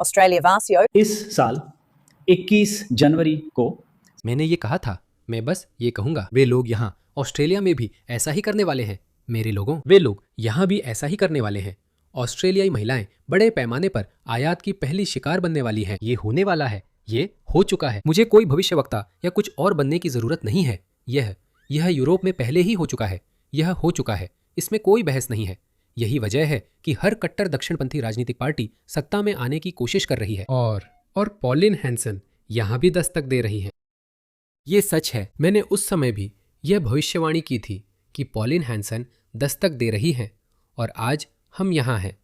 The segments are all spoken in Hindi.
ऑस्ट्रेलिया वासियों, इस साल 21 जनवरी को मैंने ये कहा था, मैं बस ये कहूंगा, वे लोग यहाँ ऑस्ट्रेलिया में भी ऐसा ही करने वाले हैं। मेरे लोगों, वे लोग यहाँ भी ऐसा ही करने वाले हैं। ऑस्ट्रेलियाई महिलाएं बड़े पैमाने पर आयात की पहली शिकार बनने वाली हैं। ये होने वाला है, ये हो चुका है। मुझे कोई भविष्यवक्ता या कुछ और बनने की जरूरत नहीं है। यह यूरोप में पहले ही हो चुका है। यह हो चुका है, इसमें कोई बहस नहीं है। यही वजह है कि हर कट्टर दक्षिणपंथी राजनीतिक पार्टी सत्ता में आने की कोशिश कर रही है। और पॉलिन हैंसन यहाँ भी दस्तक दे रही हैं। ये सच है, मैंने उस समय भी यह भविष्यवाणी की थी कि पॉलिन हैंसन दस्तक दे रही हैं, और आज हम यहाँ हैं।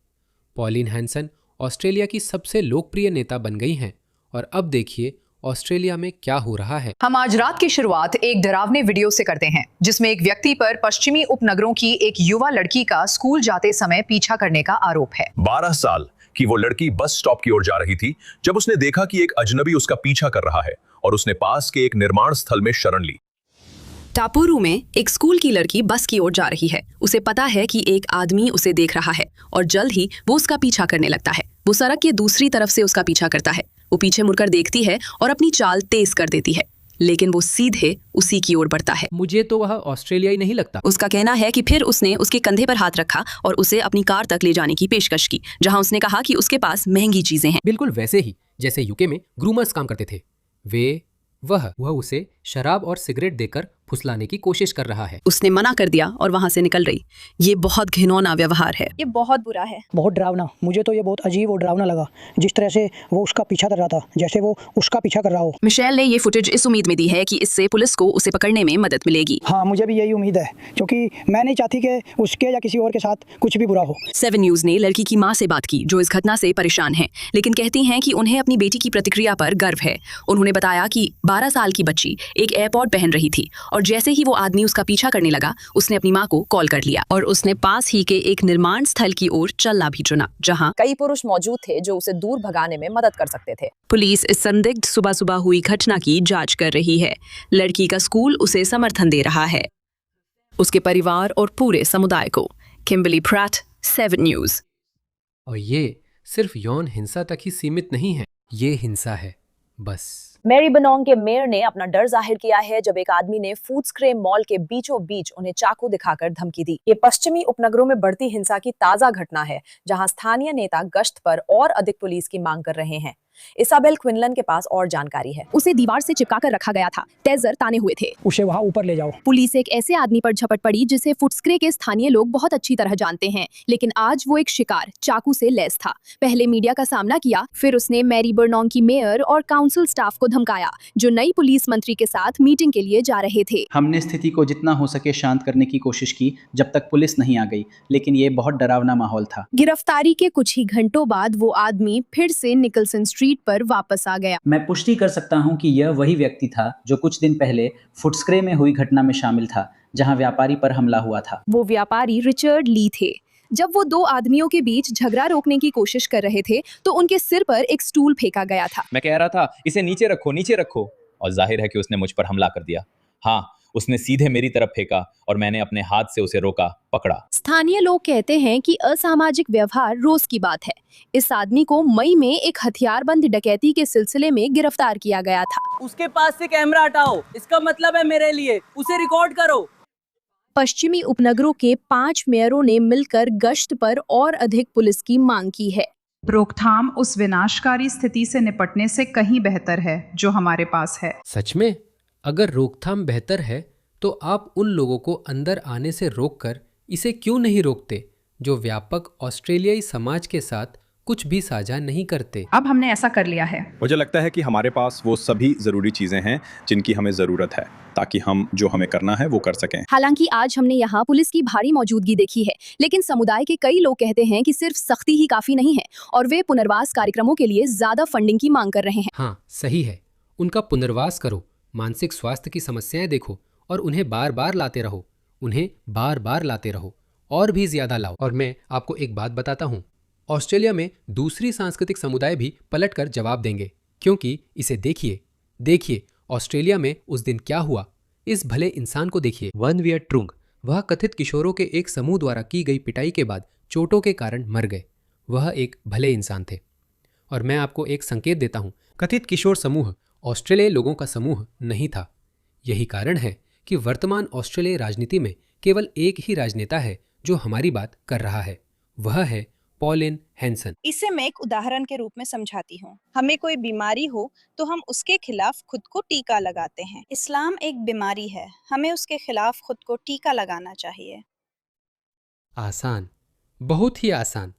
पॉलिन हैंसन ऑस्ट्रेलिया की सबसे लोकप्रिय नेता बन गई हैं, और अब देखिए ऑस्ट्रेलिया में क्या हो रहा है। हम आज रात की शुरुआत एक डरावने वीडियो से करते हैं, जिसमें एक व्यक्ति पर पश्चिमी उपनगरों की एक युवा लड़की का स्कूल जाते समय पीछा करने का आरोप है। 12 साल की वो लड़की बस स्टॉप की ओर जा रही थी जब उसने देखा कि एक अजनबी उसका पीछा कर रहा है, और उसने पास के एक निर्माण स्थल में शरण ली। टापुरू में एक स्कूल की लड़की बस की ओर जा रही है। उसे पता है कि एक आदमी उसे देख रहा है, और जल्द ही वो उसका पीछा करने लगता है। वो सड़क के दूसरी तरफ से उसका पीछा करता है। वो पीछे मुड़कर देखती है और अपनी चाल तेज कर देती है, लेकिन वो सीधे उसी की ओर बढ़ता है। मुझे तो वह ऑस्ट्रेलियाई नहीं लगता। उसका कहना है कि फिर उसने उसके कंधे पर हाथ रखा और उसे अपनी कार तक ले जाने की पेशकश की, जहां उसने कहा कि उसके पास महंगी चीजें हैं। बिल्कुल वैसे ही जैसे यूके में ग्रूमर्स काम करते थे। वह उसे शराब और सिगरेट देकर फुसलाने की कोशिश कर रहा है। उसने मना कर दिया और वहां से निकल रही। ये बहुत घिनौना व्यवहार है। ये बहुत बुरा है, बहुत डरावना। मुझे तो ये बहुत अजीब और डरावना लगा, जिस तरह से वो उसका पीछा कर रहा था, जैसे वो उसका पीछा कर रहा हो। मिशेल ने ये फुटेज इस उम्मीद में दी है कि इससे पुलिस को उसे पकड़ने में मदद मिलेगी। हाँ, मुझे भी यही उम्मीद है, क्योंकि मैं नहीं चाहती कि उसके या किसी और के साथ कुछ भी बुरा हो। 7 न्यूज ने लड़की की मां से बात की, जो इस घटना से परेशान है, लेकिन कहती हैं कि उन्हें अपनी बेटी की प्रतिक्रिया पर गर्व है। उन्होंने बताया कि 12 साल की बच्ची एक एयरपॉड पहन रही थी, और जैसे ही वो आदमी उसका पीछा करने लगा, उसने अपनी मां को कॉल कर लिया, और उसने पास ही के एक निर्माण स्थल की ओर चलना भी चुना, जहां कई पुरुष मौजूद थे जो उसे दूर भगाने में मदद कर सकते थे। पुलिस इस संदिग्ध सुबह सुबह हुई घटना की जांच कर रही है। लड़की का स्कूल उसे समर्थन दे रहा है, उसके परिवार और पूरे समुदाय को। Kimberly Pratt, 7 news. और ये सिर्फ यौन हिंसा तक ही सीमित नहीं है, ये हिंसा है बस। मेरीबनोंग के मेयर ने अपना डर जाहिर किया है जब एक आदमी ने फूड्सक्रे मॉल के बीचों बीच उन्हें चाकू दिखाकर धमकी दी। ये पश्चिमी उपनगरों में बढ़ती हिंसा की ताजा घटना है, जहां स्थानीय नेता गश्त पर और अधिक पुलिस की मांग कर रहे हैं। इसाबेल क्विनलन के पास और जानकारी है। उसे दीवार से चिपका कर रखा गया था, टेजर ताने हुए थे। उसे वहाँ ऊपर ले जाओ। पुलिस एक ऐसे आदमी पर झपट पड़ी जिसे फुट्सक्रे के स्थानीय लोग बहुत अच्छी तरह जानते हैं, लेकिन आज वो एक शिकार चाकू से लैस था। पहले मीडिया का सामना किया, फिर उसने मेरीबर्नोंग की मेयर और काउंसिल स्टाफ को धमकाया, जो नई पुलिस मंत्री के साथ मीटिंग के लिए जा रहे थे। हमने स्थिति को जितना हो सके शांत करने की कोशिश की जब तक पुलिस नहीं आ गई, लेकिन ये बहुत डरावना माहौल था। गिरफ्तारी के कुछ ही घंटों बाद वो आदमी फिर से निकलसन स्ट्रीट पर वापस आ गया। मैं पुष्टि कर सकता हूं कि यह वही व्यक्ति था जो कुछ दिन पहले फुट्सक्रे में हुई घटना में शामिल था, जहां व्यापारी पर हमला हुआ था। वो व्यापारी रिचर्ड ली थे। जब वो 2 आदमियों के बीच झगड़ा रोकने की कोशिश कर रहे थे, तो उनके सिर पर एक स्टूल फेंका गया था। मैं कह रहा था, इसे नीचे रखो, नीचे रखो, और जाहिर है कि उसने मुझ पर हमला कर दिया। हाँ, उसने सीधे मेरी तरफ फेंका और मैंने अपने हाथ से उसे रोका, पकड़ा। स्थानीय लोग कहते हैं कि असामाजिक व्यवहार रोज की बात है। इस आदमी को मई में एक हथियारबंद डकैती के सिलसिले में गिरफ्तार किया गया था। उसके पास से कैमरा हटाओ, इसका मतलब है मेरे लिए, उसे रिकॉर्ड करो। पश्चिमी उपनगरों के 5 मेयरों ने मिलकर गश्त पर और अधिक पुलिस की मांग की है। रोकथाम उस विनाशकारी स्थिति से निपटने से कहीं बेहतर है जो हमारे पास है। सच में, अगर रोकथाम बेहतर है तो आप उन लोगों को अंदर आने से रोककर इसे क्यों नहीं रोकते जो व्यापक ऑस्ट्रेलियाई समाज के साथ कुछ भी साझा नहीं करते। अब हमने ऐसा कर लिया है। मुझे लगता है कि हमारे पास वो सभी जरूरी चीजें हैं जिनकी हमें जरूरत है, ताकि हम जो हमें करना है वो कर सकें। हालांकि आज हमने यहाँ पुलिस की भारी मौजूदगी देखी है, लेकिन समुदाय के कई लोग कहते हैं कि सिर्फ सख्ती ही काफी नहीं है और वे पुनर्वास कार्यक्रमों के लिए ज्यादा फंडिंग की मांग कर रहे हैं। हाँ, सही है, उनका पुनर्वास करो, मानसिक स्वास्थ्य की समस्याएं देखो और उन्हें बार बार लाते रहो, उन्हें बार बार लाते रहो और भी ज्यादा लाओ। और मैं आपको एक बात बताता हूँ, ऑस्ट्रेलिया में दूसरी सांस्कृतिक समुदाय भी पलटकर जवाब देंगे, क्योंकि इसे देखिए ऑस्ट्रेलिया में उस दिन क्या हुआ। इस भले इंसान को देखिए। वन वियर ट्रुंग, वह कथित किशोरों के एक समूह द्वारा की गई पिटाई के बाद चोटों के कारण मर गए। वह एक भले इंसान थे। और मैं आपको एक संकेत देता हूं, कथित किशोर समूह ऑस्ट्रेलियाई लोगों का समूह नहीं था। यही कारण है कि वर्तमान ऑस्ट्रेलियाई राजनीति में केवल एक ही राजनेता है जो हमारी बात कर रहा है, वह है पॉलिन हैंसन। इसे मैं एक उदाहरण के रूप में समझाती हूँ। हमें कोई बीमारी हो तो हम उसके खिलाफ खुद को टीका लगाते हैं। इस्लाम एक बीमारी है, हमें उसके खिलाफ खुद को टीका लगाना चाहिए। आसान, बहुत ही आसान,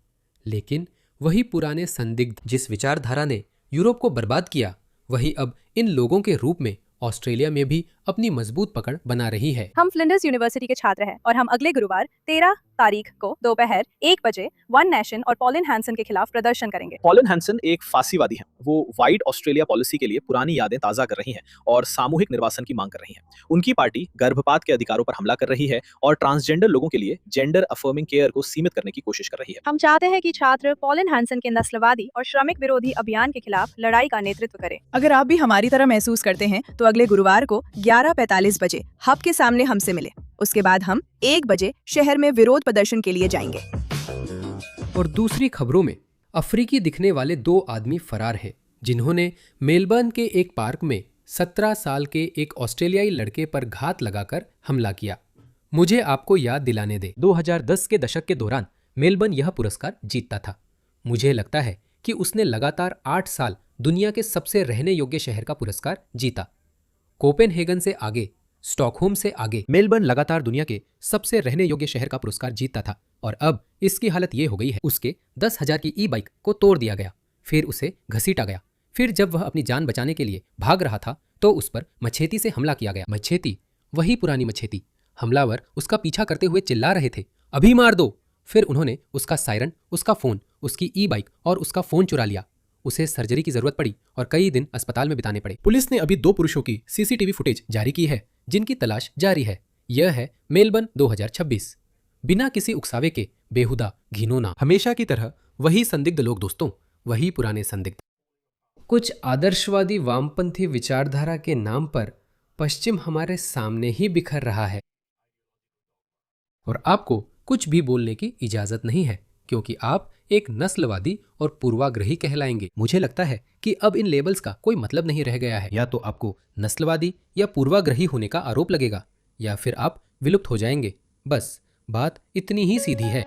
लेकिन वही पुराने संदिग्ध जिस विचारधारा ने यूरोप को बर्बाद किया, वही अब इन लोगों के रूप में ऑस्ट्रेलिया में भी अपनी मजबूत पकड़ बना रही है। हम फ्लिंडर्स यूनिवर्सिटी के छात्र हैं और हम अगले गुरुवार 13 तारीख को दोपहर 1 बजे वन नेशन और पॉलिन हैंसन के खिलाफ प्रदर्शन करेंगे। पॉलिन हैंसन एक फांसीवादी हैं। वो वाइड ऑस्ट्रेलिया पॉलिसी के लिए पुरानी यादें ताजा कर रही हैं और सामूहिक निर्वासन की मांग कर रही हैं। उनकी पार्टी गर्भपात के अधिकारों पर हमला कर रही है और ट्रांसजेंडर लोगों के लिए जेंडर अफर्मिंग केयर को सीमित करने की कोशिश कर रही है। हम चाहते हैं कि छात्र पॉलिन हैंसन के नस्लवादी और श्रमिक विरोधी अभियान के खिलाफ लड़ाई का नेतृत्व करें। अगर आप भी हमारी तरह महसूस करते हैं तो अगले गुरुवार को 11:45 बजे हब के सामने हमसे मिले। उसके बाद हम 1 बजे शहर में विरोध प्रदर्शन के लिए जाएंगे। और दूसरी खबरों में अफ्रीकी दिखने वाले 2 आदमी फरार हैं, जिन्होंने मेलबर्न के एक पार्क में 17 साल के एक ऑस्ट्रेलियाई लड़के पर घात लगाकर हमला किया। मुझे आपको याद दिलाने दे, 2010 के दशक के दौरान मेलबर्न यह पुरस्कार जीतता था। मुझे लगता है कि उसने लगातार 8 साल दुनिया के सबसे रहने योग्य शहर का पुरस्कार जीता। कोपेनहेगन से आगे, स्टॉकहोम से आगे मेलबर्न लगातार दुनिया के सबसे रहने योग्य शहर का पुरस्कार जीतता था, और अब इसकी हालत ये हो गई है, उसके 10,000 की ई-बाइक को तोड़ दिया गया, फिर उसे घसीटा गया, फिर जब वह अपनी जान बचाने के लिए भाग रहा था तो उस पर मछेती से हमला किया गया। मछेती, वही पुरानी मछेती। हमलावर उसका पीछा करते हुए चिल्ला रहे थे, अभी मार दो। फिर उन्होंने उसका सायरन, उसका फोन, उसकी ई-बाइक और उसका फोन चुरा लिया। उसे सर्जरी की जरूरत पड़ी और कई दिन अस्पताल में बिताने पड़े। पुलिस ने अभी 2 पुरुषों की सीसीटीवी फुटेज जारी की है, जिनकी तलाश जारी है। यह है मेलबर्न 2026। बिना किसी उकसावे के, बेहुदा, घिनौना, हमेशा की तरह वही संदिग्ध लोग दोस्तों, वही पुराने संदिग्ध। कुछ आदर्शवादी वामपंथी विचारधारा के नाम पर पश्चिम हमारे सामने ही बिखर रहा है, और आपको कुछ भी बोलने की इजाजत नहीं है, क्योंकि आप एक नस्लवादी और पूर्वाग्रही कहलाएंगे। मुझे लगता है कि अब इन लेबल्स का कोई मतलब नहीं रह गया है। या तो आपको नस्लवादी या पूर्वाग्रही होने का आरोप लगेगा, या फिर आप विलुप्त हो जाएंगे। बस बात इतनी ही सीधी है।